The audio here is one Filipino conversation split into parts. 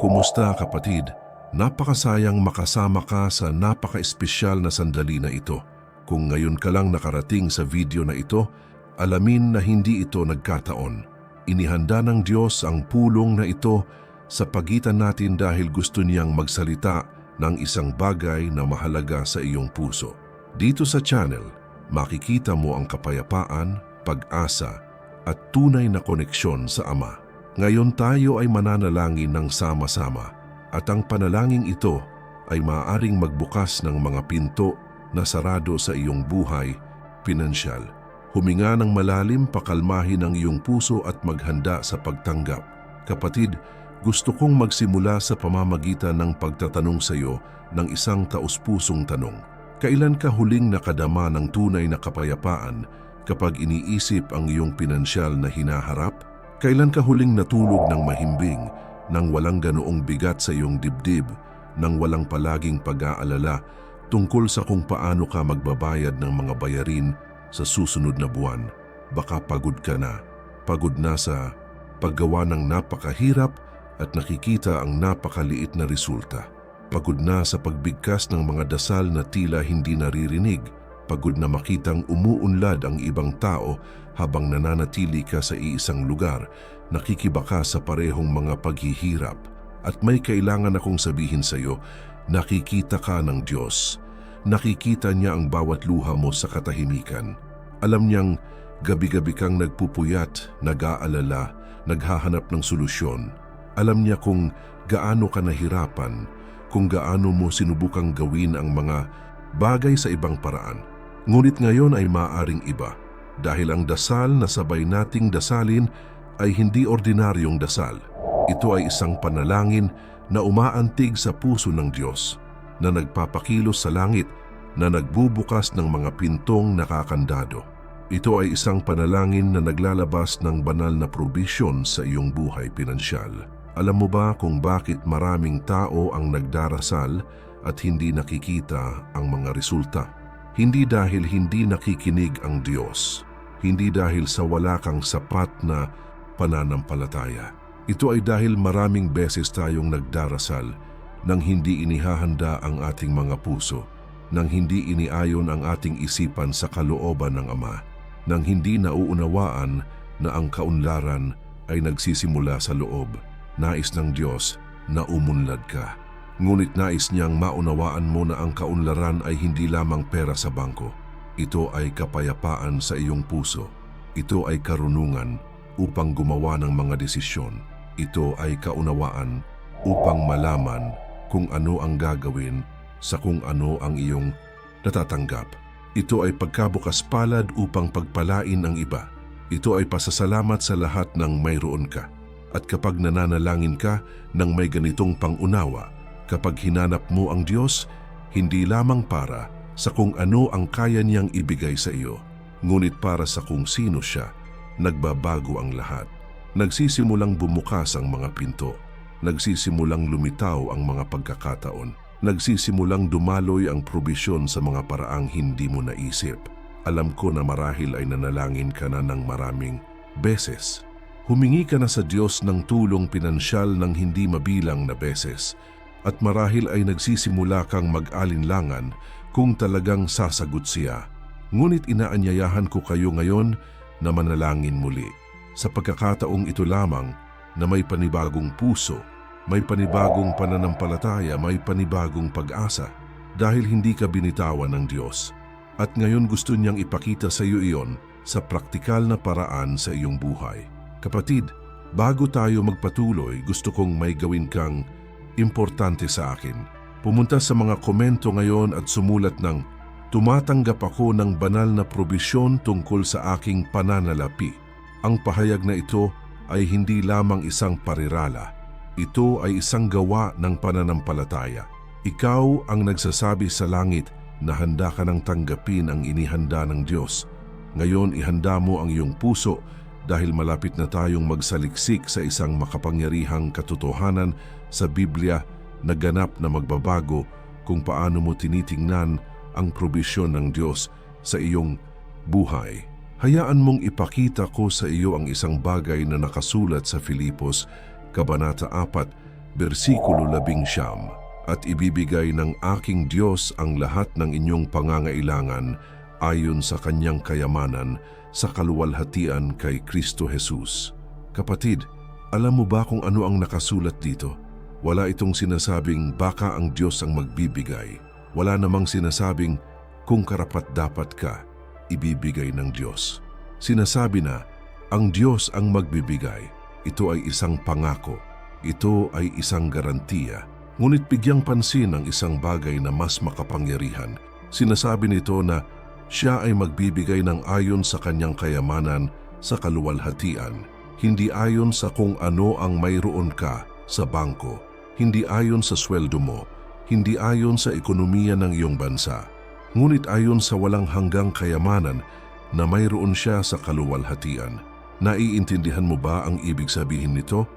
Kumusta kapatid? Napakasayang makasama ka sa napaka-espesyal na sandali na ito. Kung ngayon ka lang nakarating sa video na ito, alamin na hindi ito nagkataon. Inihanda ng Diyos ang pulong na ito sa pagitan natin dahil gusto niyang magsalita ng isang bagay na mahalaga sa iyong puso. Dito sa channel, makikita mo ang kapayapaan, pag-asa at tunay na koneksyon sa Ama. Ngayon tayo ay mananalangin ng sama-sama at ang panalangin ito ay maaaring magbukas ng mga pinto na sarado sa iyong buhay, pinansyal. Huminga ng malalim, pakalmahin ang iyong puso at maghanda sa pagtanggap. Kapatid, gusto kong magsimula sa pamamagitan ng pagtatanong sa iyo ng isang taus-pusong tanong. Kailan ka huling nakadama ng tunay na kapayapaan kapag iniisip ang iyong pinansyal na hinaharap? Kailan ka huling natulog ng mahimbing nang walang ganoong bigat sa iyong dibdib, nang walang palaging pag-aalala tungkol sa kung paano ka magbabayad ng mga bayarin sa susunod na buwan? Baka pagod ka na. Pagod na sa paggawa ng napakahirap at nakikita ang napakaliit na resulta. Pagod na sa pagbigkas ng mga dasal na tila hindi naririnig. Pagod na makitang umuunlad ang ibang tao habang nananatili ka sa iisang lugar, nakikibaka sa parehong mga paghihirap. At may kailangan akong sabihin sa iyo, nakikita ka ng Diyos. Nakikita niya ang bawat luha mo sa katahimikan. Alam niyang gabi-gabi kang nagpupuyat, nag-aalala, naghahanap ng solusyon. Alam niya kung gaano ka nahirapan, kung gaano mo sinubukang gawin ang mga bagay sa ibang paraan. Ngunit ngayon ay maaaring iba dahil ang dasal na sabay nating dasalin ay hindi ordinaryong dasal. Ito ay isang panalangin na umaantig sa puso ng Diyos, na nagpapakilos sa langit, na nagbubukas ng mga pintong nakakandado. Ito ay isang panalangin na naglalabas ng banal na probisyon sa iyong buhay pinansyal. Alam mo ba kung bakit maraming tao ang nagdarasal at hindi nakikita ang mga resulta? Hindi dahil hindi nakikinig ang Diyos. Hindi dahil sa wala kang sapat na pananampalataya. Ito ay dahil maraming beses tayong nagdarasal nang hindi inihahanda ang ating mga puso, nang hindi iniayon ang ating isipan sa kalooban ng Ama, nang hindi nauunawaan na ang kaunlaran ay nagsisimula sa loob. Nais ng Diyos na umunlad ka. Ngunit nais niyang maunawaan mo na ang kaunlaran ay hindi lamang pera sa bangko. Ito ay kapayapaan sa iyong puso. Ito ay karunungan upang gumawa ng mga desisyon. Ito ay kaunawaan upang malaman kung ano ang gagawin sa kung ano ang iyong natatanggap. Ito ay pagkabukas palad upang pagpalain ang iba. Ito ay pasasalamat sa lahat ng mayroon ka. At kapag nananalangin ka ng may ganitong pangunawa, kapag hinanap mo ang Diyos, hindi lamang para sa kung ano ang kaya niyang ibigay sa iyo, ngunit para sa kung sino siya, nagbabago ang lahat. Nagsisimulang bumukas ang mga pinto, nagsisimulang lumitaw ang mga pagkakataon, nagsisimulang dumaloy ang probisyon sa mga paraang hindi mo naisip. Alam ko na marahil ay nanalangin ka na ng maraming beses. Humingi ka na sa Diyos ng tulong pinansyal ng hindi mabilang na beses at marahil ay nagsisimula kang mag-alinlangan kung talagang sasagot siya. Ngunit inaanyayahan ko kayo ngayon na manalangin muli. Sa pagkakataong ito lamang na may panibagong puso, may panibagong pananampalataya, may panibagong pag-asa dahil hindi ka binitawan ng Diyos. At ngayon gusto niyang ipakita sa iyo iyon sa praktikal na paraan sa iyong buhay. Kapatid, bago tayo magpatuloy, gusto kong may gawin kang importante sa akin. Pumunta sa mga komento ngayon at sumulat ng tumatanggap ako ng banal na probisyon tungkol sa aking pananalapi. Ang pahayag na ito ay hindi lamang isang parirala. Ito ay isang gawa ng pananampalataya. Ikaw ang nagsasabi sa langit na handa ka nang tanggapin ang inihanda ng Diyos. Ngayon ihanda mo ang iyong puso dahil malapit na tayong magsaliksik sa isang makapangyarihang katotohanan sa Biblia na ganap na magbabago kung paano mo tinitingnan ang probisyon ng Diyos sa iyong buhay. Hayaan mong ipakita ko sa iyo ang isang bagay na nakasulat sa Filipos, Kabanata 4, Bersikulo 19, at ibibigay ng aking Diyos ang lahat ng inyong pangangailangan ayon sa kanyang kayamanan sa kaluwalhatian kay Kristo Jesus. Kapatid, alam mo ba kung ano ang nakasulat dito? Wala itong sinasabing baka ang Diyos ang magbibigay. Wala namang sinasabing kung karapat-dapat ka, ibibigay ng Diyos. Sinasabi na ang Diyos ang magbibigay. Ito ay isang pangako. Ito ay isang garantiya. Ngunit bigyang pansin ang isang bagay na mas makapangyarihan. Sinasabi nito na siya ay magbibigay ng ayon sa kanyang kayamanan sa kaluwalhatian, hindi ayon sa kung ano ang mayroon ka sa bangko, hindi ayon sa sweldo mo, hindi ayon sa ekonomiya ng iyong bansa, ngunit ayon sa walang hanggang kayamanan na mayroon siya sa kaluwalhatian. Naiintindihan mo ba ang ibig sabihin nito?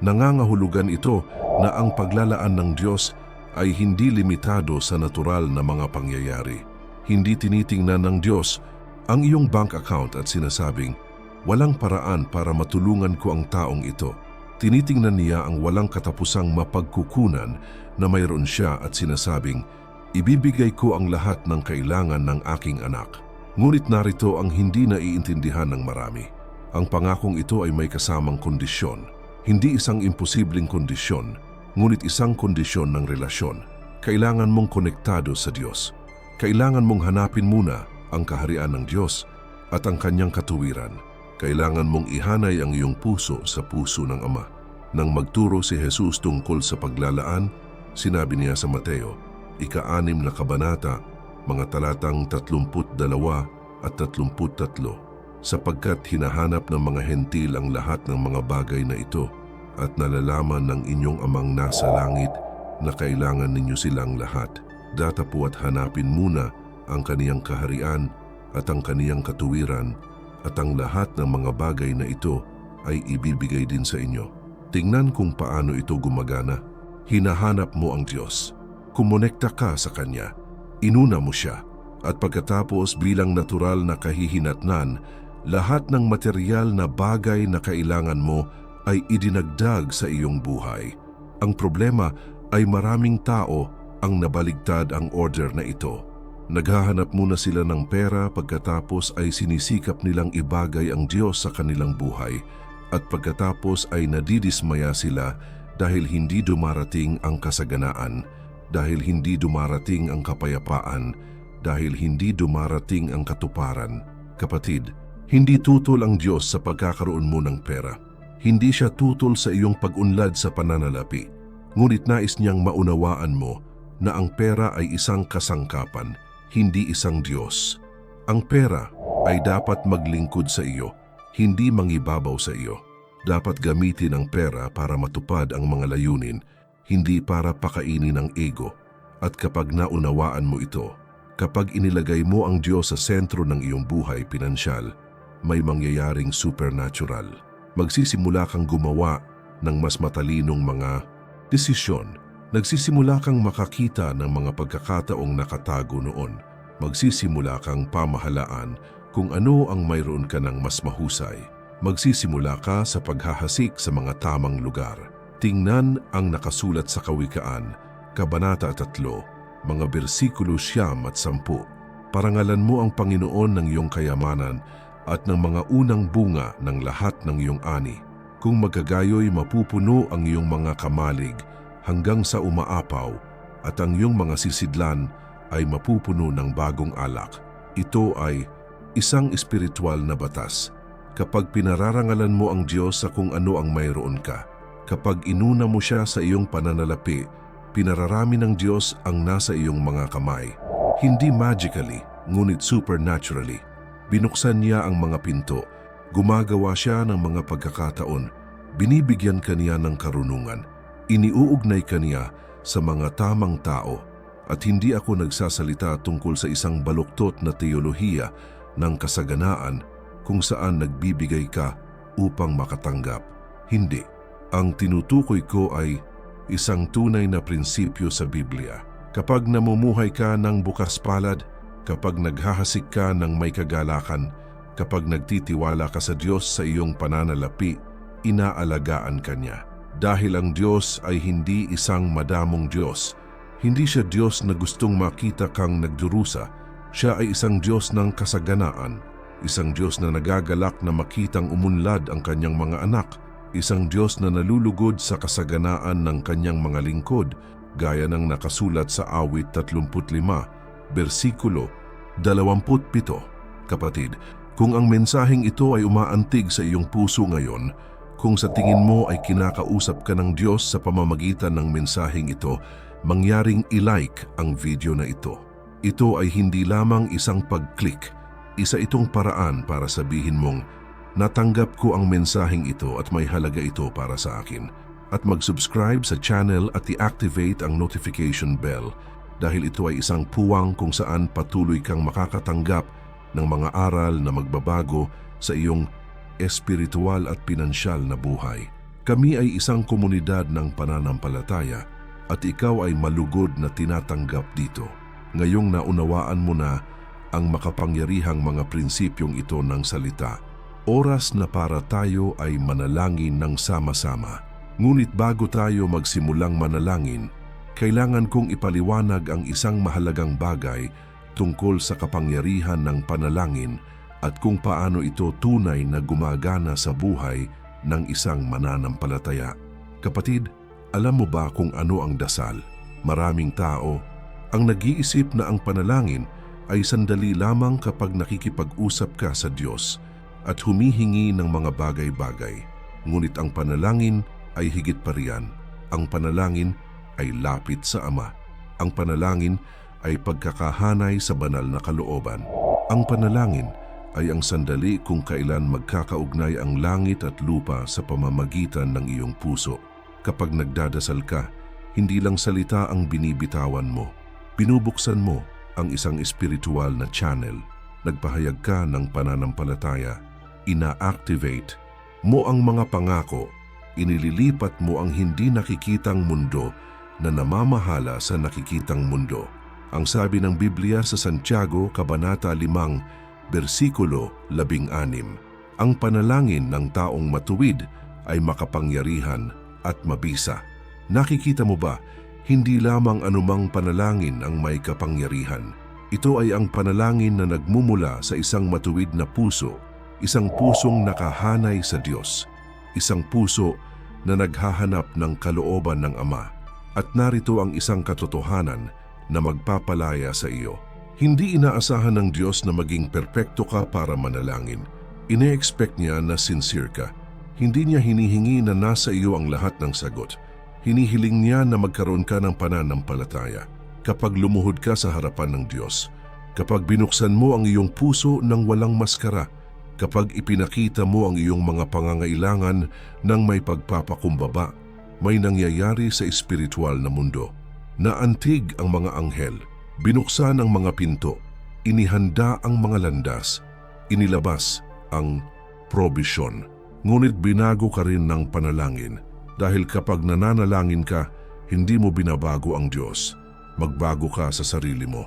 Nangangahulugan ito na ang paglalaan ng Diyos ay hindi limitado sa natural na mga pangyayari. Hindi tinitingnan ng Diyos ang iyong bank account at sinasabing, walang paraan para matulungan ko ang taong ito. Tinitingnan niya ang walang katapusang mapagkukunan na mayroon siya at sinasabing, ibibigay ko ang lahat ng kailangan ng aking anak. Ngunit narito ang hindi naiintindihan ng marami. Ang pangakong ito ay may kasamang kondisyon. Hindi isang imposibleng kondisyon, ngunit isang kondisyon ng relasyon. Kailangan mong konektado sa Diyos. Kailangan mong hanapin muna ang kaharian ng Diyos at ang kanyang katuwiran. Kailangan mong ihanay ang iyong puso sa puso ng Ama. Nang magturo si Jesus tungkol sa paglalaan, sinabi niya sa Mateo, ika-6 na kabanata, mga talatang 32 at 33, sapagkat hinahanap ng mga hentil ang lahat ng mga bagay na ito at nalalaman ng inyong amang nasa langit na kailangan ninyo silang lahat. Datapo at hanapin muna ang kaniyang kaharian at ang kaniyang katuwiran at ang lahat ng mga bagay na ito ay ibibigay din sa inyo. Tingnan kung paano ito gumagana. Hinahanap mo ang Diyos. Kumonekta ka sa Kanya. Inuna mo siya. At pagkatapos bilang natural na kahihinatnan, lahat ng material na bagay na kailangan mo ay idinagdag sa iyong buhay. Ang problema ay maraming tao ang nabaligtad ang order na ito. Naghahanap muna sila ng pera pagkatapos ay sinisikap nilang ibagay ang Diyos sa kanilang buhay at pagkatapos ay nadidismaya sila dahil hindi dumarating ang kasaganaan, dahil hindi dumarating ang kapayapaan, dahil hindi dumarating ang katuparan. Kapatid, hindi tutol ang Diyos sa pagkakaroon mo ng pera. Hindi siya tutol sa iyong pag-unlad sa pananalapi. Ngunit nais niyang maunawaan mo na ang pera ay isang kasangkapan, hindi isang Diyos. Ang pera ay dapat maglingkod sa iyo, hindi mangibabaw sa iyo. Dapat gamitin ang pera para matupad ang mga layunin, hindi para pakainin ang ego. At kapag naunawaan mo ito, kapag inilagay mo ang Diyos sa sentro ng iyong buhay pinansyal, may mangyayaring supernatural. Magsisimula kang gumawa ng mas matalinong mga desisyon. Nagsisimula kang makakita ng mga pagkakataong nakatago noon. Magsisimula kang pamahalaan kung ano ang mayroon ka ng mas mahusay. Magsisimula ka sa paghahasik sa mga tamang lugar. Tingnan ang nakasulat sa Kawikaan, Kabanata 3, mga bersikulo 9 at 10. Parangalan mo ang Panginoon ng iyong kayamanan at ng mga unang bunga ng lahat ng iyong ani. Kung magkagayoy mapupuno ang iyong mga kamalig hanggang sa umaapaw at ang iyong mga sisidlan ay mapupuno ng bagong alak. Ito ay isang espiritual na batas. Kapag pinararangalan mo ang Diyos sa kung ano ang mayroon ka, kapag inuna mo siya sa iyong pananalapi, pinararami ng Diyos ang nasa iyong mga kamay. Hindi magically, ngunit supernaturally. Binuksan niya ang mga pinto, gumagawa siya ng mga pagkakataon, binibigyan kaniya ng karunungan, iniuugnay kaniya sa mga tamang tao, at hindi ako nagsasalita tungkol sa isang baluktot na teolohiya ng kasaganaan kung saan nagbibigay ka upang makatanggap. Hindi. Ang tinutukoy ko ay isang tunay na prinsipyo sa Biblia. Kapag namumuhay ka ng bukas palad, kapag naghahasik ka ng may kagalakan, kapag nagtitiwala ka sa Diyos sa iyong pananalapi, inaalagaan ka niya. Dahil ang Diyos ay hindi isang madamong Diyos. Hindi siya Diyos na gustong makita kang nagdurusa. Siya ay isang Diyos ng kasaganaan. Isang Diyos na nagagalak na makitang umunlad ang kanyang mga anak. Isang Diyos na nalulugod sa kasaganaan ng kanyang mga lingkod, gaya ng nakasulat sa Awit 35, versikulo 27. Kapatid, kung ang mensaheng ito ay umaantig sa iyong puso ngayon, kung sa tingin mo ay kinakausap ka ng Diyos sa pamamagitan ng mensaheng ito, mangyaring i-like ang video na ito. Ito ay hindi lamang isang pag-click. Isa itong paraan para sabihin mong, natanggap ko ang mensaheng ito at may halaga ito para sa akin. At mag-subscribe sa channel at i-activate ang notification bell dahil ito ay isang puwang kung saan patuloy kang makakatanggap ng mga aral na magbabago sa iyong espiritual at pinansyal na buhay. Kami ay isang komunidad ng pananampalataya at ikaw ay malugod na tinatanggap dito. Ngayong naunawaan mo na ang makapangyarihang mga prinsipyong ito ng salita, oras na para tayo ay manalangin ng sama-sama. Ngunit bago tayo magsimulang manalangin, kailangan kong ipaliwanag ang isang mahalagang bagay tungkol sa kapangyarihan ng panalangin at kung paano ito tunay na gumagana sa buhay ng isang mananampalataya. Kapatid, alam mo ba kung ano ang dasal? Maraming tao ang nag-iisip na ang panalangin ay sandali lamang kapag nakikipag-usap ka sa Diyos at humihingi ng mga bagay-bagay. Ngunit ang panalangin ay higit pa riyan. Ang panalangin ay lapit sa Ama. Ang panalangin ay pagkakahanay sa banal na kalooban. Ang panalangin ay ang sandali kung kailan magkakaugnay ang langit at lupa sa pamamagitan ng iyong puso. Kapag nagdadasal ka, hindi lang salita ang binibitawan mo. Binubuksan mo ang isang espiritual na channel. Nagpahayag ka ng pananampalataya. Ina-activate mo ang mga pangako. Inililipat mo ang hindi nakikitang mundo na namamahala sa nakikitang mundo. Ang sabi ng Biblia sa Santiago, Kabanata 5, versikulo 16, ang panalangin ng taong matuwid ay makapangyarihan at mabisa. Nakikita mo ba, hindi lamang anumang panalangin ang may kapangyarihan. Ito ay ang panalangin na nagmumula sa isang matuwid na puso, isang pusong nakahanay sa Diyos, isang puso na naghahanap ng kalooban ng Ama. At narito ang isang katotohanan na magpapalaya sa iyo. Hindi inaasahan ng Diyos na maging perpekto ka para manalangin. Ine-expect niya na sincere ka. Hindi niya hinihingi na nasa iyo ang lahat ng sagot. Hinihiling niya na magkaroon ka ng pananampalataya. Kapag lumuhod ka sa harapan ng Diyos, kapag binuksan mo ang iyong puso ng walang maskara, kapag ipinakita mo ang iyong mga pangangailangan ng may pagpapakumbaba, may nangyayari sa espiritual na mundo. Naantig ang mga anghel, binuksan ang mga pinto, inihanda ang mga landas, inilabas ang probisyon. Ngunit binago ka rin ng panalangin dahil kapag nananalangin ka, hindi mo binabago ang Diyos. Magbago ka sa sarili mo.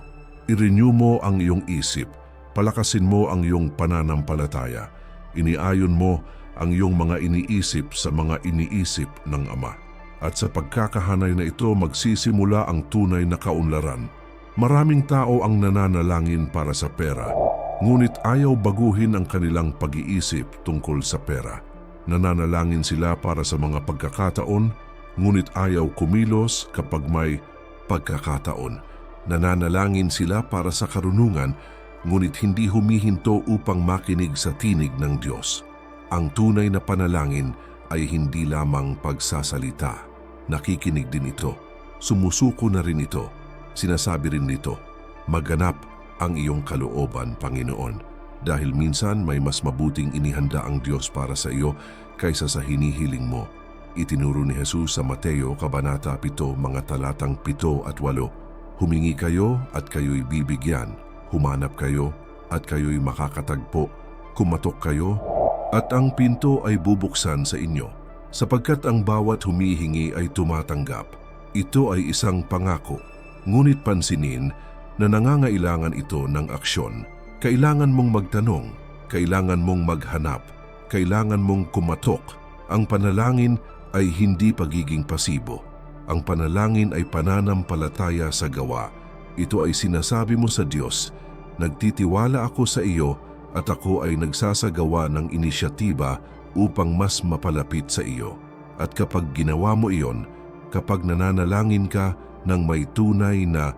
I-renew mo ang iyong isip, palakasin mo ang iyong pananampalataya, iniayon mo ang iyong mga iniisip sa mga iniisip ng Ama. At sa pagkakahanay na ito magsisimula ang tunay na kaunlaran. Maraming tao ang nananalangin para sa pera, ngunit ayaw baguhin ang kanilang pag-iisip tungkol sa pera. Nananalangin sila para sa mga pagkakataon, ngunit ayaw kumilos kapag may pagkakataon. Nananalangin sila para sa karunungan, ngunit hindi humihinto upang makinig sa tinig ng Diyos. Ang tunay na panalangin ay hindi lamang pagsasalita. Nakikinig din ito. Sumusuko na rin ito. Sinasabi rin nito, maganap ang iyong kalooban, Panginoon. Dahil minsan may mas mabuting inihanda ang Diyos para sa iyo kaysa sa hinihiling mo. Itinuro ni Jesus sa Mateo, Kabanata 7, mga talatang 7 at 8. Humingi kayo at kayo'y bibigyan. Humanap kayo at kayo'y makakatagpo. Kumatok kayo at ang pinto ay bubuksan sa inyo. Sapagkat ang bawat humihingi ay tumatanggap. Ito ay isang pangako. Ngunit pansinin na nangangailangan ito ng aksyon. Kailangan mong magtanong, kailangan mong maghanap, kailangan mong kumatok. Ang panalangin ay hindi pagiging pasibo. Ang panalangin ay pananampalataya sa gawa. Ito ay sinasabi mo sa Diyos, nagtitiwala ako sa iyo at ako ay nagsasagawa ng inisyatiba upang mas mapalapit sa iyo. At kapag ginawa mo iyon, kapag nananalangin ka ng may tunay na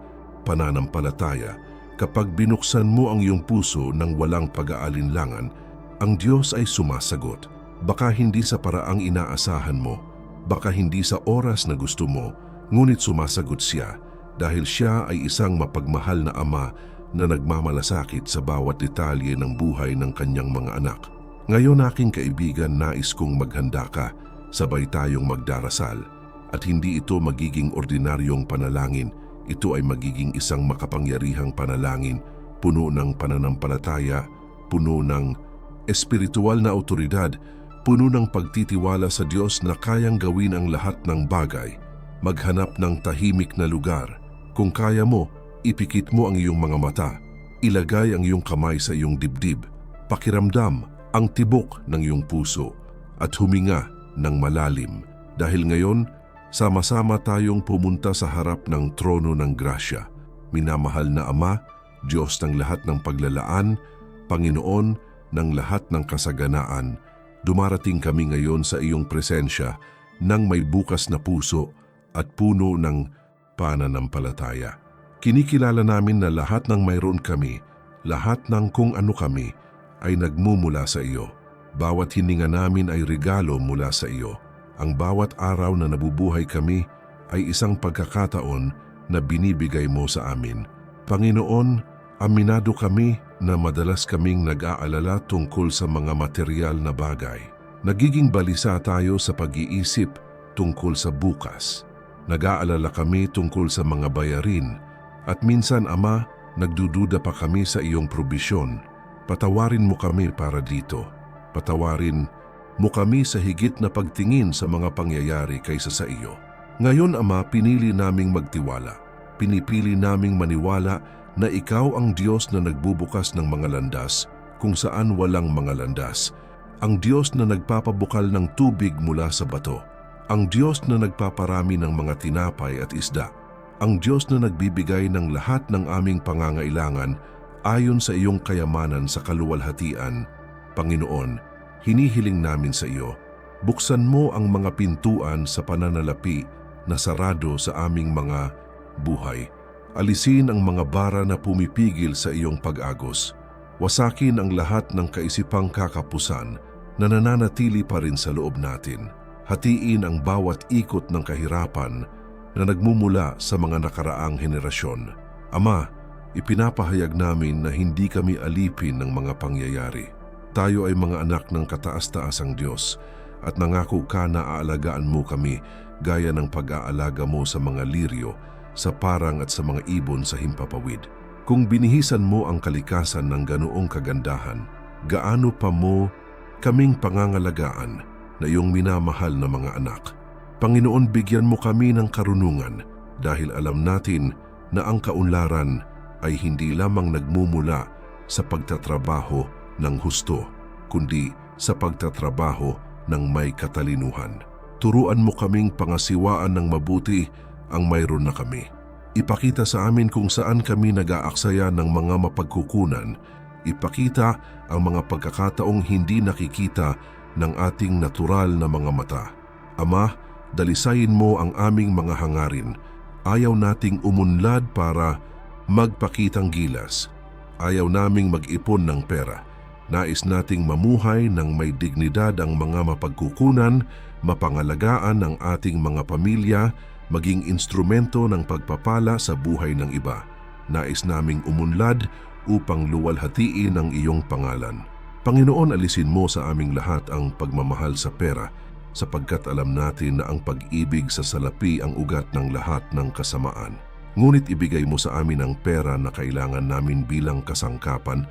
pananampalataya, kapag binuksan mo ang iyong puso ng walang pag-aalinlangan, ang Diyos ay sumasagot. Baka hindi sa paraang inaasahan mo, baka hindi sa oras na gusto mo, ngunit sumasagot siya dahil siya ay isang mapagmahal na ama na nagmamalasakit sa bawat detalye ng buhay ng kanyang mga anak. Ngayon aking kaibigan, nais kong maghanda ka, sabay tayong magdarasal, at hindi ito magiging ordinaryong panalangin. Ito ay magiging isang makapangyarihang panalangin, puno ng pananampalataya, puno ng espiritual na awtoridad, puno ng pagtitiwala sa Diyos na kayang gawin ang lahat ng bagay. Maghanap ng tahimik na lugar. Kung kaya mo, ipikit mo ang iyong mga mata. Ilagay ang iyong kamay sa iyong dibdib. Pakiramdam ang tibok ng iyong puso at huminga ng malalim. Dahil ngayon, sama-sama tayong pumunta sa harap ng trono ng grasya. Minamahal na Ama, Diyos ng lahat ng paglalaan, Panginoon ng lahat ng kasaganaan, dumarating kami ngayon sa iyong presensya ng may bukas na puso at puno ng pananampalataya. Kinikilala namin na lahat ng mayroon kami, lahat ng kung ano kami, ay nagmumula sa iyo. Bawat hininga namin ay regalo mula sa iyo. Ang bawat araw na nabubuhay kami ay isang pagkakataon na binibigay mo sa amin. Panginoon, aminado kami na madalas kaming nag-aalala tungkol sa mga material na bagay. Nagiging balisa tayo sa pag-iisip tungkol sa bukas. Nag-aalala kami tungkol sa mga bayarin. At minsan, Ama, nagdududa pa kami sa iyong probisyon. Patawarin mo kami para dito. Patawarin mo kami sa higit na pagtingin sa mga pangyayari kaysa sa iyo. Ngayon, Ama, pinili naming magtiwala. Pinipili naming maniwala na ikaw ang Diyos na nagbubukas ng mga landas kung saan walang mga landas. Ang Diyos na nagpapabukal ng tubig mula sa bato. Ang Diyos na nagpaparami ng mga tinapay at isda. Ang Diyos na nagbibigay ng lahat ng aming pangangailangan ayon sa iyong kayamanan sa kaluwalhatian. Panginoon, hinihiling namin sa iyo, buksan mo ang mga pintuan sa pananalapi na sarado sa aming mga buhay. Alisin ang mga bara na pumipigil sa iyong pag-agos. Wasakin ang lahat ng kaisipang kakapusan na nananatili pa rin sa loob natin. Hatiin ang bawat ikot ng kahirapan na nagmumula sa mga nakaraang henerasyon. Ama, ipinapahayag namin na hindi kami alipin ng mga pangyayari. Tayo ay mga anak ng kataas-taasang Diyos at nangako ka na aalagaan mo kami gaya ng pag-aalaga mo sa mga liryo, sa parang at sa mga ibon sa himpapawid. Kung binihisan mo ang kalikasan ng ganoong kagandahan, gaano pa mo kaming pangangalagaan na iyong minamahal na mga anak. Panginoon, bigyan mo kami ng karunungan dahil alam natin na ang kaunlaran ay hindi lamang nagmumula sa pagtatrabaho ng husto, kundi sa pagtatrabaho ng may katalinuhan. Turuan mo kaming pangasiwaan ng mabuti ang mayroon na kami. Ipakita sa amin kung saan kami nag-aaksaya ng mga mapagkukunan. Ipakita ang mga pagkakataong hindi nakikita ng ating natural na mga mata. Ama, dalisayin mo ang aming mga hangarin. Ayaw nating umunlad para magpakitang gilas. Ayaw naming mag-ipon ng pera. Nais nating mamuhay ng may dignidad ang mga mapagkukunan, mapangalagaan ang ating mga pamilya, maging instrumento ng pagpapala sa buhay ng iba. Nais naming umunlad upang luwalhatiin ang iyong pangalan. Panginoon, alisin mo sa aming lahat ang pagmamahal sa pera, sapagkat alam natin na ang pag-ibig sa salapi ang ugat ng lahat ng kasamaan. Ngunit ibigay mo sa amin ang pera na kailangan namin bilang kasangkapan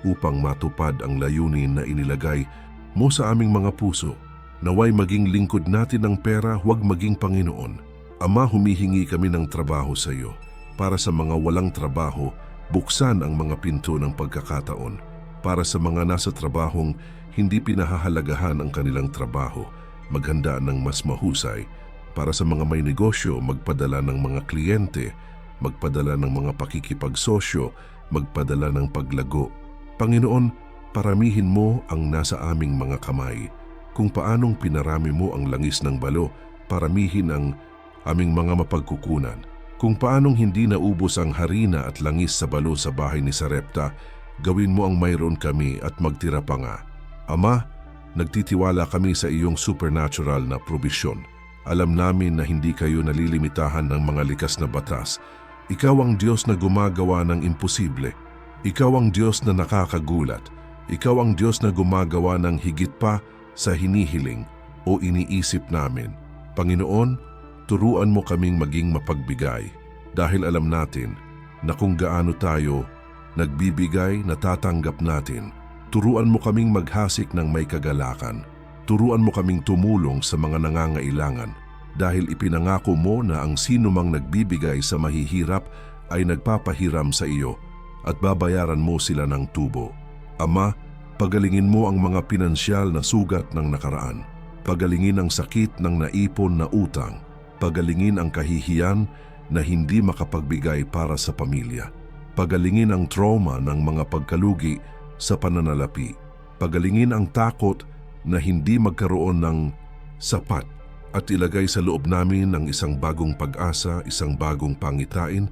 upang matupad ang layunin na inilagay mo sa aming mga puso. Naway maging lingkod natin ang pera, huwag maging Panginoon. Ama, humihingi kami ng trabaho sa iyo. Para sa mga walang trabaho, buksan ang mga pinto ng pagkakataon. Para sa mga nasa trabahong hindi pinahahalagahan ang kanilang trabaho, maghanda ng mas mahusay. Para sa mga may negosyo, magpadala ng mga kliyente, magpadala ng mga pakikipagsosyo, magpadala ng paglago. Panginoon, paramihin mo ang nasa aming mga kamay. Kung paanong pinarami mo ang langis ng balo, paramihin ang aming mga mapagkukunan. Kung paanong hindi naubos ang harina at langis sa balo sa bahay ni Sarepta, gawin mo ang mayroon kami at magtira pa nga. Ama, nagtitiwala kami sa iyong supernatural na probisyon. Alam namin na hindi kayo nalilimitahan ng mga likas na batas. Ikaw ang Diyos na gumagawa ng imposible. Ikaw ang Diyos na nakakagulat. Ikaw ang Diyos na gumagawa ng higit pa sa hinihiling o iniisip namin. Panginoon, turuan mo kaming maging mapagbigay dahil alam natin na kung gaano tayo nagbibigay, natatanggap natin. Turuan mo kaming maghasik ng may kagalakan. Turuan mo kaming tumulong sa mga nangangailangan dahil ipinangako mo na ang sino mang nagbibigay sa mahihirap ay nagpapahiram sa iyo at babayaran mo sila ng tubo. Ama, pagalingin mo ang mga pinansyal na sugat ng nakaraan. Pagalingin ang sakit ng naipon na utang. Pagalingin ang kahihiyan na hindi makapagbigay para sa pamilya. Pagalingin ang trauma ng mga pagkalugi sa pananalapi. Pagalingin ang takot na hindi magkaroon ng sapat at ilagay sa loob namin ang isang bagong pag-asa, isang bagong pangitain,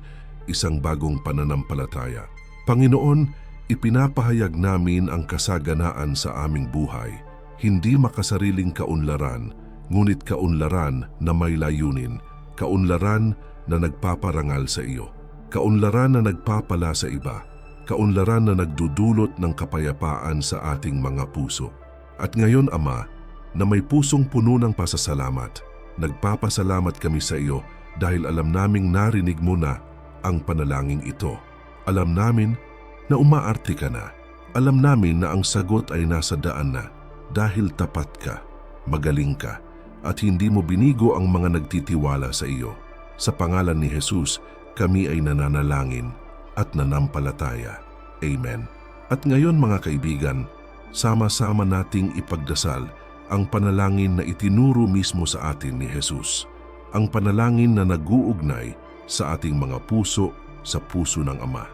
isang bagong pananampalataya. Panginoon, ipinapahayag namin ang kasaganaan sa aming buhay. Hindi makasariling kaunlaran, ngunit kaunlaran na may layunin, kaunlaran na nagpaparangal sa iyo, kaunlaran na nagpapala sa iba, kaunlaran na nagdudulot ng kapayapaan sa ating mga puso. At ngayon, Ama, na may pusong puno ng pasasalamat, nagpapasalamat kami sa iyo dahil alam naming narinig mo na ang panalangin ito. Alam namin na umaarte ka na. Alam namin na ang sagot ay nasa daan na dahil tapat ka, magaling ka, at hindi mo binigo ang mga nagtitiwala sa iyo. Sa pangalan ni Jesus, kami ay nananalangin at nanampalataya. Amen. At ngayon mga kaibigan, sama-sama nating ipagdasal ang panalangin na itinuro mismo sa atin ni Jesus. Ang panalangin na nag-uugnay sa ating mga puso sa puso ng Ama.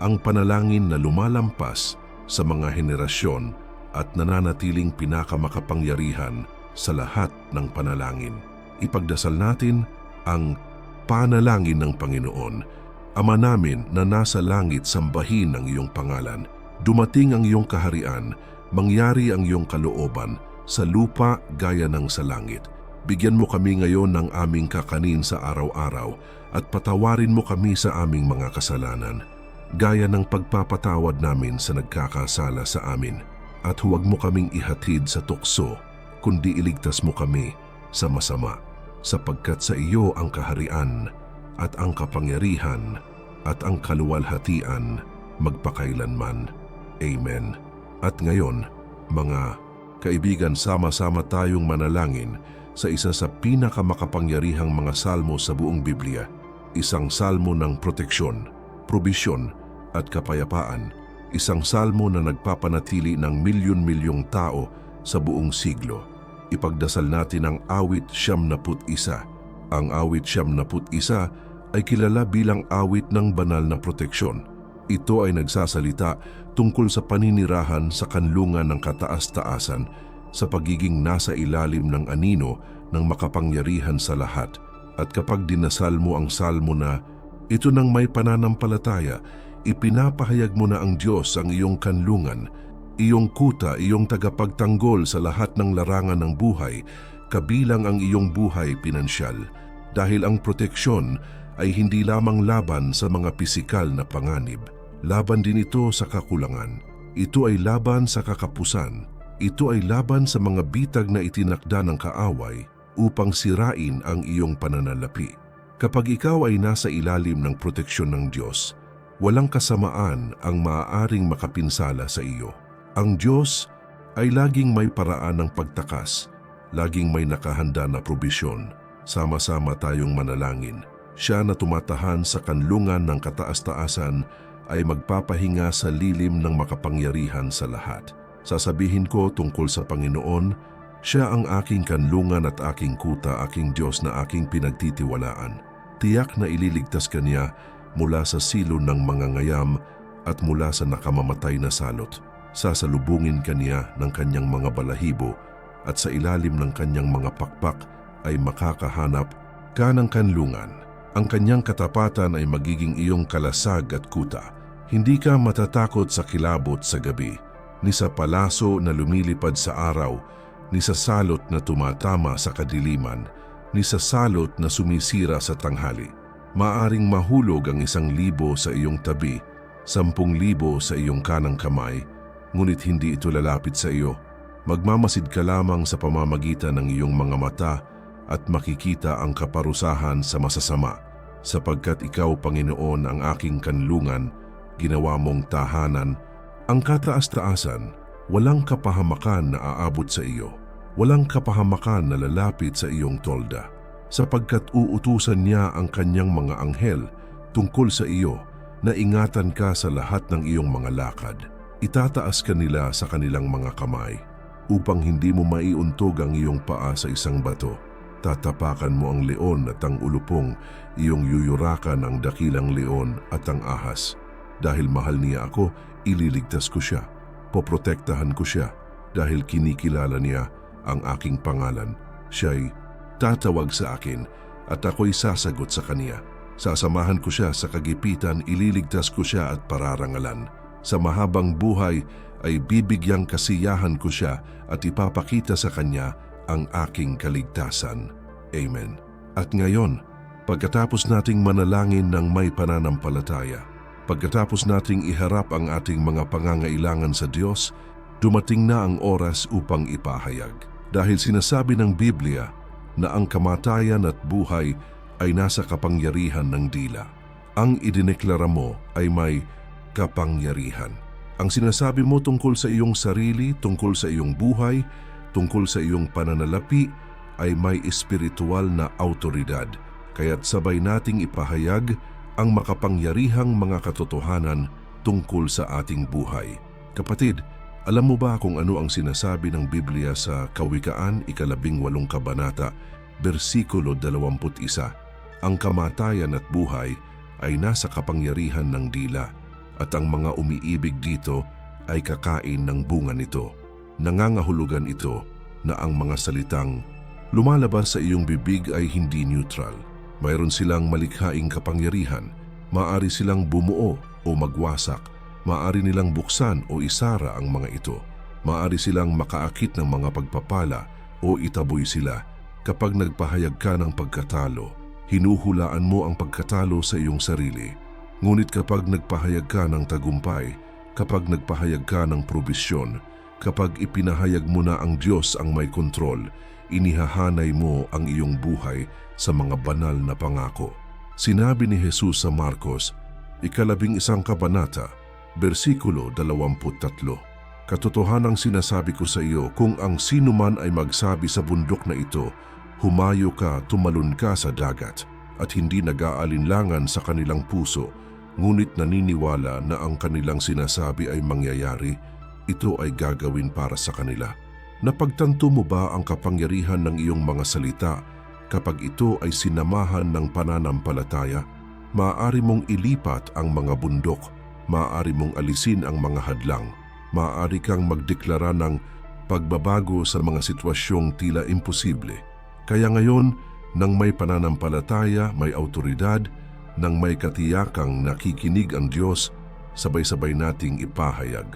Ang panalangin na lumalampas sa mga henerasyon at nananatiling pinakamakapangyarihan sa lahat ng panalangin. Ipagdasal natin ang panalangin ng Panginoon. Ama namin na nasa langit, sambahin ang iyong pangalan. Dumating ang iyong kaharian, mangyari ang iyong kalooban sa lupa gaya ng sa langit. Bigyan mo kami ngayon ng aming kakanin sa araw-araw at patawarin mo kami sa aming mga kasalanan, gaya ng pagpapatawad namin sa nagkakasala sa amin. At huwag mo kaming ihatid sa tukso, kundi iligtas mo kami sa masama, sapagkat sa iyo ang kaharian at ang kapangyarihan at ang kaluwalhatian magpakailanman. Amen. At ngayon, mga kaibigan, sama-sama tayong manalangin sa isa sa pinakamakapangyarihang mga salmo sa buong Biblia, isang salmo ng proteksyon, probisyon at kapayapaan, isang salmo na nagpapanatili ng milyon-milyong tao sa buong siglo. Ipagdasal natin ang awit 71. Ang awit 71 ay kilala bilang awit ng banal na proteksyon. Ito ay nagsasalita tungkol sa paninirahan sa kanlungan ng kataas-taasan, sa pagiging nasa ilalim ng anino ng makapangyarihan sa lahat. At kapag dinasal mo ang salmo na ito nang may pananampalataya, ipinapahayag mo na ang Diyos ang iyong kanlungan, iyong kuta, iyong tagapagtanggol sa lahat ng larangan ng buhay, kabilang ang iyong buhay pinansyal. Dahil ang proteksyon ay hindi lamang laban sa mga pisikal na panganib. Laban din ito sa kakulangan. Ito ay laban sa kakapusan. Ito ay laban sa mga bitag na itinakda ng kaaway upang sirain ang iyong pananalapi. Kapag ikaw ay nasa ilalim ng proteksyon ng Diyos, walang kasamaan ang maaaring makapinsala sa iyo. Ang Diyos ay laging may paraan ng pagtakas, laging may nakahanda na probisyon. Sama-sama tayong manalangin. Siya na tumatahan sa kanlungan ng kataas-taasan ay magpapahinga sa lilim ng makapangyarihan sa lahat. Sasabihin ko tungkol sa Panginoon Siya ang aking kanlungan at aking kuta, aking Diyos na aking pinagtitiwalaan. Tiyak na ililigtas ka niya mula sa silong ng mga ngayam at mula sa nakamamatay na salot. Sasalubungin ka niya ng kanyang mga balahibo at sa ilalim ng kanyang mga pakpak ay makakahanap ka ng kanlungan. Ang kanyang katapatan ay magiging iyong kalasag at kuta. Hindi ka matatakot sa kilabot sa gabi, ni sa palaso na lumilipad sa araw, ni sa salot na tumatama sa kadiliman, ni sa salot na sumisira sa tanghali. Maaring mahulog ang 1,000 sa iyong tabi, 10,000 sa iyong kanang kamay, ngunit hindi ito lalapit sa iyo. Magmamasid ka lamang sa pamamagitan ng iyong mga mata at makikita ang kaparusahan sa masasama, sapagkat ikaw, Panginoon, ang aking kanlungan, ginawa mong tahanan. Ang kataas-taasan, walang kapahamakan na aabot sa iyo. Walang kapahamakan na lalapit sa iyong tolda, sapagkat uutusan niya ang kanyang mga anghel tungkol sa iyo na ingatan ka sa lahat ng iyong mga lakad. Itataas ka nila sa kanilang mga kamay upang hindi mo maiuntog ang iyong paa sa isang bato. Tatapakan mo ang leon at ang ulupong, iyong yuyurakan ang dakilang leon at ang ahas. Dahil mahal niya ako, ililigtas ko siya. Poprotektahan ko siya dahil kinikilala niya ang aking pangalan. Siya'y tatawag sa akin at ako'y sasagot sa kaniya. Sasamahan ko siya sa kagipitan, ililigtas ko siya at pararangalan. Sa mahabang buhay ay bibigyang kasiyahan ko siya at ipapakita sa kanya ang aking kaligtasan. Amen. At ngayon, pagkatapos nating manalangin ng may pananampalataya, pagkatapos nating iharap ang ating mga pangangailangan sa Diyos, dumating na ang oras upang ipahayag. Dahil sinasabi ng Biblia na ang kamatayan at buhay ay nasa kapangyarihan ng dila. Ang idineklara mo ay may kapangyarihan. Ang sinasabi mo tungkol sa iyong sarili, tungkol sa iyong buhay, tungkol sa iyong pananalapi ay may espiritual na autoridad. Kaya't sabay nating ipahayag ang makapangyarihang mga katotohanan tungkol sa ating buhay. Kapatid, alam mo ba kung ano ang sinasabi ng Biblia sa Kawikaan, 18 kabanata, bersikulo 21? Ang kamatayan at buhay ay nasa kapangyarihan ng dila, at ang mga umiibig dito ay kakain ng bunga nito. Nangangahulugan ito na ang mga salitang lumalabas sa iyong bibig ay hindi neutral. Mayroon silang malikhaing kapangyarihan. Maaari silang bumuo o magwasak. Maaari nilang buksan o isara ang mga ito. Maaari silang makaakit ng mga pagpapala o itaboy sila. Kapag nagpahayag ka ng pagkatalo, hinuhulaan mo ang pagkatalo sa iyong sarili. Ngunit kapag nagpahayag ka ng tagumpay, kapag nagpahayag ka ng probisyon, kapag ipinahayag mo na ang Diyos ang may kontrol, inihahanay mo ang iyong buhay sa mga banal na pangako. Sinabi ni Jesus sa Marcos, 11 kabanata, bersikulo 23. Katotohanang sinasabi ko sa iyo, kung ang sino man ay magsabi sa bundok na ito, humayo ka, tumalon ka sa dagat, at hindi nag-aalinlangan sa kanilang puso, ngunit naniniwala na ang kanilang sinasabi ay mangyayari, ito ay gagawin para sa kanila. Napagtanto mo ba ang kapangyarihan ng iyong mga salita kapag ito ay sinamahan ng pananampalataya? Maaari mong ilipat ang mga bundok, maaari mong alisin ang mga hadlang, maaari kang magdeklara ng pagbabago sa mga sitwasyong tila imposible. Kaya ngayon, nang may pananampalataya, may autoridad, nang may katiyakang nakikinig ang Diyos, sabay-sabay nating ipahayag.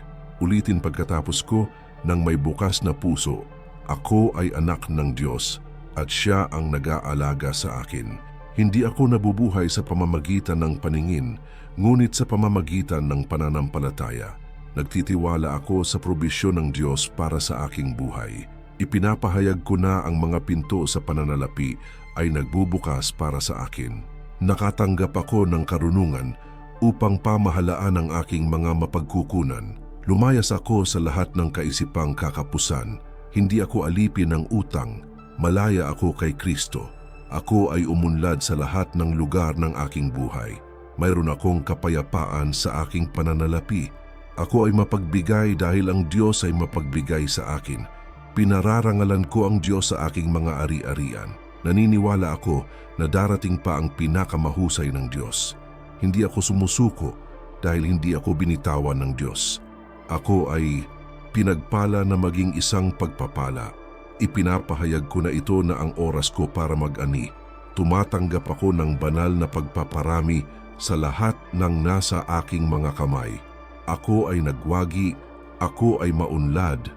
Ulitin pagkatapos ko, nang may bukas na puso, ako ay anak ng Diyos at siya ang nag-aalaga sa akin. Hindi ako nabubuhay sa pamamagitan ng paningin, ngunit sa pamamagitan ng pananampalataya. Nagtitiwala ako sa probisyon ng Diyos para sa aking buhay. Ipinapahayag ko na ang mga pinto sa pananalapi ay nagbubukas para sa akin. Nakatanggap ako ng karunungan upang pamahalaan ang aking mga mapagkukunan. Lumayas ako sa lahat ng kaisipang kakapusan. Hindi ako alipin ng utang. Malaya ako kay Kristo. Ako ay umunlad sa lahat ng lugar ng aking buhay. Mayroon akong kapayapaan sa aking pananalapi. Ako ay mapagbigay dahil ang Diyos ay mapagbigay sa akin. Pinararangalan ko ang Diyos sa aking mga ari-arian. Naniniwala ako na darating pa ang pinakamahusay ng Diyos. Hindi ako sumusuko dahil hindi ako binitawan ng Diyos. Ako ay pinagpala na maging isang pagpapala. Ipinapahayag ko na ito na ang oras ko para mag-ani. Tumatanggap ako ng banal na pagpaparami sa lahat ng nasa aking mga kamay. Ako ay nagwagi, ako ay maunlad,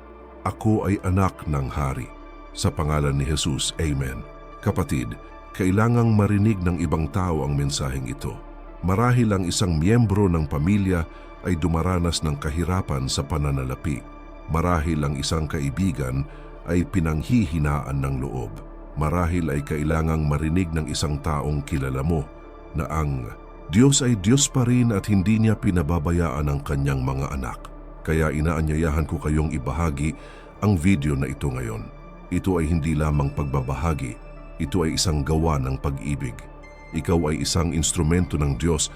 ako ay anak ng hari. Sa pangalan ni Jesus, Amen. Kapatid, kailangang marinig ng ibang tao ang mensaheng ito. Marahil ang isang miyembro ng pamilya ay dumaranas ng kahirapan sa pananalapi. Marahil ang isang kaibigan ay pinanghihinaan ng loob. Marahil ay kailangang marinig ng isang taong kilala mo na ang Diyos ay Diyos pa rin at hindi niya pinababayaan ang kanyang mga anak. Kaya inaanyayahan ko kayong ibahagi ang video na ito ngayon. Ito ay hindi lamang pagbabahagi, ito ay isang gawa ng pag-ibig. Ikaw ay isang instrumento ng Diyos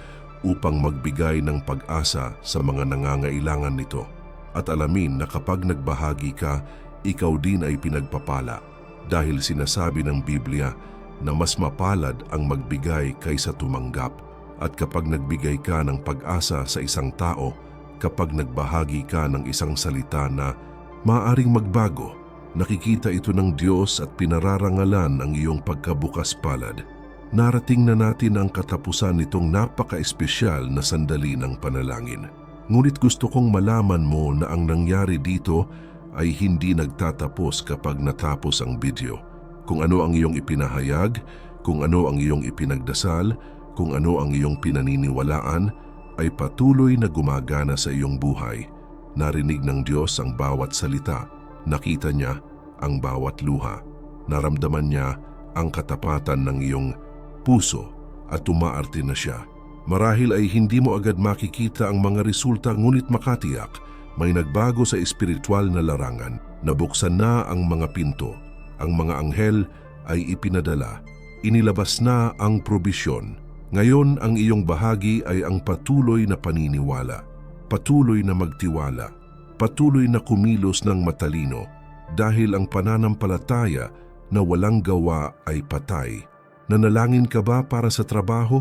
upang magbigay ng pag-asa sa mga nangangailangan nito. At alamin na kapag nagbahagi ka, ikaw din ay pinagpapala. Dahil sinasabi ng Biblia na mas mapalad ang magbigay kaysa tumanggap. At kapag nagbigay ka ng pag-asa sa isang tao, kapag nagbahagi ka ng isang salita na maaaring magbago, nakikita ito ng Diyos at pinararangalan ang iyong pagkabukas palad. Narating na natin ang katapusan nitong napaka-espesyal na sandali ng panalangin. Ngunit gusto kong malaman mo na ang nangyari dito ay hindi nagtatapos kapag natapos ang video. Kung ano ang iyong ipinahayag, kung ano ang iyong ipinagdasal, kung ano ang iyong pinaniniwalaan, ay patuloy na gumagana sa iyong buhay. Narinig ng Diyos ang bawat salita, nakita niya ang bawat luha, naramdaman niya ang katapatan ng iyong puso at umaarte na siya. Marahil ay hindi mo agad makikita ang mga resulta ngunit makatiyak, may nagbago sa espiritual na larangan. Nabuksan na ang mga pinto, ang mga anghel ay ipinadala, inilabas na ang probisyon. Ngayon ang iyong bahagi ay ang patuloy na paniniwala, patuloy na magtiwala, patuloy na kumilos ng matalino dahil ang pananampalataya na walang gawa ay patay. Nanalangin ka ba para sa trabaho?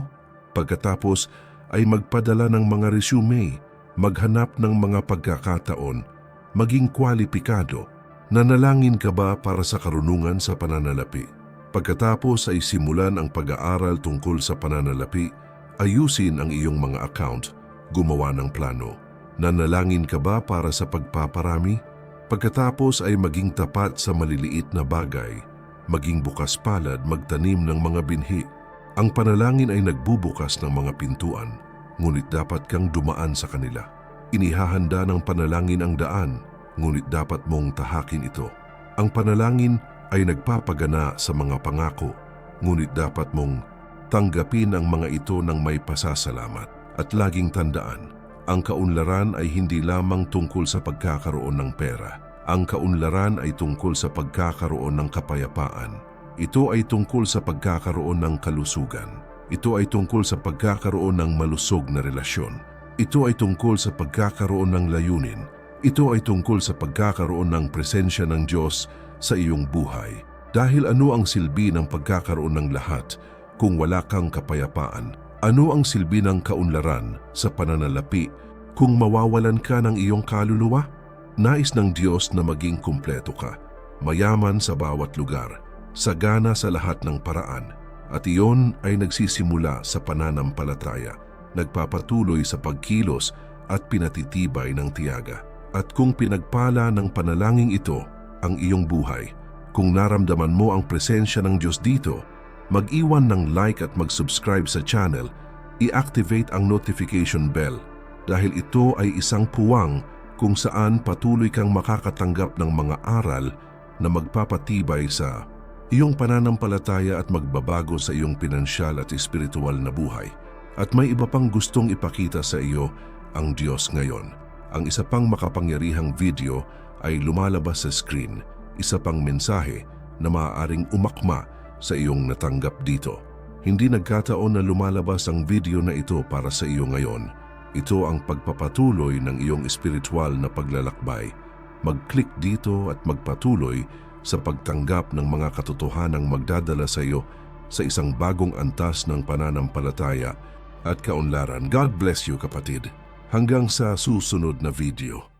Pagkatapos ay magpadala ng mga resume, maghanap ng mga pagkakataon, maging kwalipikado. Nanalangin ka ba para sa karunungan sa pananalapi? Pagkatapos ay simulan ang pag-aaral tungkol sa pananalapi, ayusin ang iyong mga account, gumawa ng plano. Nanalangin ka ba para sa pagpaparami? Pagkatapos ay maging tapat sa maliliit na bagay, maging bukas palad magtanim ng mga binhi. Ang panalangin ay nagbubukas ng mga pintuan, ngunit dapat kang dumaan sa kanila. Inihahanda ng panalangin ang daan, ngunit dapat mong tahakin ito. Ang panalangin ay nagpapagana sa mga pangako, ngunit dapat mong tanggapin ang mga ito ng may pasasalamat. At laging tandaan, ang kaunlaran ay hindi lamang tungkol sa pagkakaroon ng pera. Ang kaunlaran ay tungkol sa pagkakaroon ng kapayapaan. Ito ay tungkol sa pagkakaroon ng kalusugan. Ito ay tungkol sa pagkakaroon ng malusog na relasyon. Ito ay tungkol sa pagkakaroon ng layunin. Ito ay tungkol sa pagkakaroon ng presensya ng Diyos sa iyong buhay. Dahil ano ang silbi ng pagkakaroon ng lahat kung wala kang kapayapaan? Ano ang silbi ng kaunlaran sa pananalapi kung mawawalan ka ng iyong kaluluwa? Nais ng Diyos na maging kumpleto ka, mayaman sa bawat lugar, sagana sa lahat ng paraan. At iyon ay nagsisimula sa pananampalataya, nagpapatuloy sa pagkilos at pinatitibay ng tiyaga. At kung pinagpala ng panalangin ito ang iyong buhay, kung naramdaman mo ang presensya ng Diyos dito, mag-iwan ng like at mag-subscribe sa channel, i-activate ang notification bell dahil ito ay isang puwang kung saan patuloy kang makakatanggap ng mga aral na magpapatibay sa iyong pananampalataya at magbabago sa iyong pinansyal at espiritual na buhay. At may iba pang gustong ipakita sa iyo ang Diyos ngayon. Ang isa pang makapangyarihang video ay lumalabas sa screen, isa pang mensahe na maaaring umakma sa iyong natanggap dito. Hindi nagkataon na lumalabas ang video na ito para sa iyo ngayon. Ito ang pagpapatuloy ng iyong espiritual na paglalakbay. Mag-click dito at magpatuloy sa pagtanggap ng mga katotohanang magdadala sa iyo sa isang bagong antas ng pananampalataya at kaunlaran. God bless you, kapatid. Hanggang sa susunod na video.